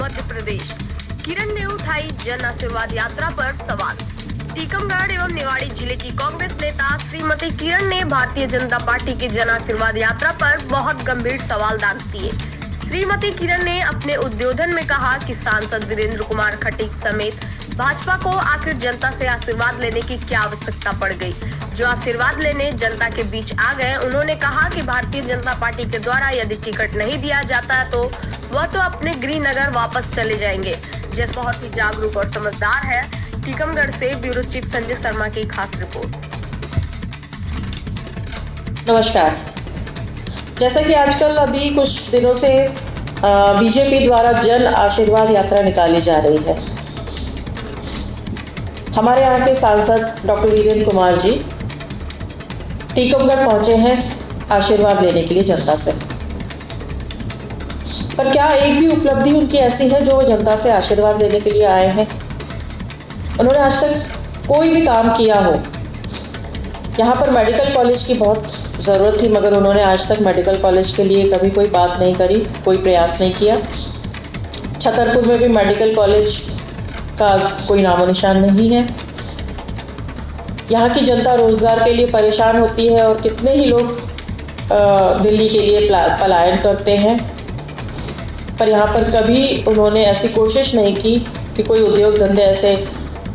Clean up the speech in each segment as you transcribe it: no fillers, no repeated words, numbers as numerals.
मध्य प्रदेश। किरण ने उठाई जन आशीर्वाद यात्रा पर सवाल। टीकमगढ़ एवं निवाड़ी जिले की कांग्रेस नेता श्रीमती किरण ने भारतीय जनता पार्टी की जन आशीर्वाद यात्रा पर बहुत गंभीर सवाल दाग दिए। श्रीमती किरण ने अपने उद्बोधन में कहा कि सांसद वीरेंद्र कुमार खटीक समेत भाजपा को आखिर जनता से आशीर्वाद लेने की क्या आवश्यकता पड़ गई। जो आशीर्वाद लेने जनता के बीच आ गए, उन्होंने कहा कि भारतीय जनता पार्टी के द्वारा यदि टिकट नहीं दिया जाता तो वह तो अपने गृह नगर वापस चले जाएंगे। जैसे बहुत ही जागरूक और समझदार है। टीकमगढ़ से ब्यूरो चीफ संजय शर्मा की खास रिपोर्ट। नमस्कार। जैसा कि आजकल अभी कुछ दिनों से बीजेपी द्वारा जन आशीर्वाद यात्रा निकाली जा रही है। हमारे यहाँ के सांसद डॉक्टर वीरेंद्र कुमार जी टीकमगढ़ पहुंचे हैं आशीर्वाद लेने के लिए जनता से। पर क्या एक भी उपलब्धि उनकी ऐसी है जो वो जनता से आशीर्वाद लेने के लिए आए हैं? उन्होंने आज तक कोई भी काम किया हो? यहाँ पर मेडिकल कॉलेज की बहुत ज़रूरत थी, मगर उन्होंने आज तक मेडिकल कॉलेज के लिए कभी कोई बात नहीं करी, कोई प्रयास नहीं किया। छतरपुर में भी मेडिकल कॉलेज का कोई नामो निशान नहीं है। यहाँ की जनता रोज़गार के लिए परेशान होती है और कितने ही लोग दिल्ली के लिए पलायन करते हैं, पर यहाँ पर कभी उन्होंने ऐसी कोशिश नहीं की कि कोई उद्योग धंधे ऐसे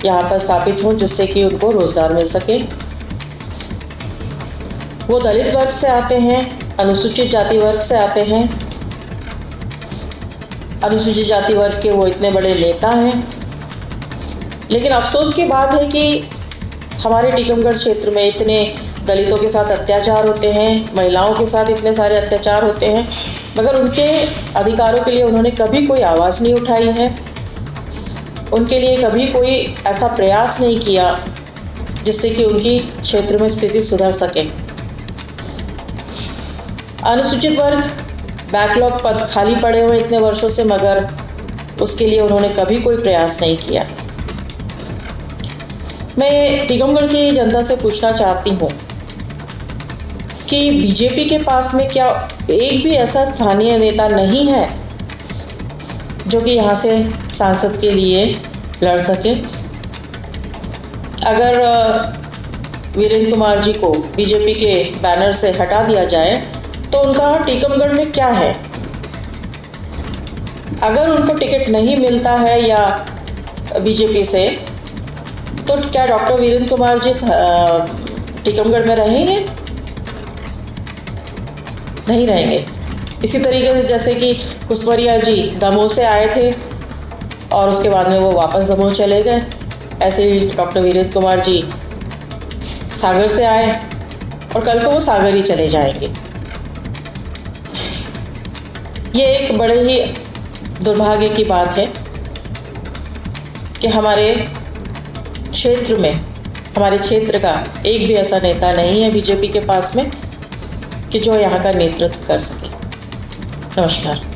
यहाँ पर स्थापित हों जिससे कि उनको रोज़गार मिल सके। वो दलित वर्ग से आते हैं, अनुसूचित जाति वर्ग से आते हैं। अनुसूचित जाति वर्ग के वो इतने बड़े नेता हैं, लेकिन अफसोस की बात है कि हमारे टीकमगढ़ क्षेत्र में इतने दलितों के साथ अत्याचार होते हैं, महिलाओं के साथ इतने सारे अत्याचार होते हैं, मगर उनके अधिकारों के लिए उन्होंने कभी कोई आवाज़ नहीं उठाई है। उनके लिए कभी कोई ऐसा प्रयास नहीं किया जिससे कि उनकी क्षेत्र में स्थिति सुधर सके। अनुसूचित वर्ग बैकलॉग पद खाली पड़े हुए इतने वर्षों से, मगर उसके लिए उन्होंने कभी कोई प्रयास नहीं किया। मैं टीकमगढ़ की जनता से पूछना चाहती हूँ कि बीजेपी के पास में क्या एक भी ऐसा स्थानीय नेता नहीं है जो कि यहाँ से सांसद के लिए लड़ सके? अगर वीरेंद्र कुमार जी को बीजेपी के बैनर से हटा दिया जाए तो उनका टीकमगढ़ में क्या है? अगर उनको टिकट नहीं मिलता है या बीजेपी से, तो क्या डॉक्टर वीरेंद्र कुमार जी टीकमगढ़ में रहेंगे? नहीं रहेंगे। इसी तरीके से जैसे कि कुशवाहा जी दमोह से आए थे और उसके बाद में वो वापस दमोह चले गए, ऐसे ही डॉक्टर वीरेंद्र कुमार जी सागर से आए और कल को वो सागर ही चले जाएंगे। ये एक बड़े ही दुर्भाग्य की बात है कि हमारे क्षेत्र में, हमारे क्षेत्र का एक भी ऐसा नेता नहीं है बीजेपी के पास में कि जो यहाँ का नेतृत्व कर सके। नमस्कार।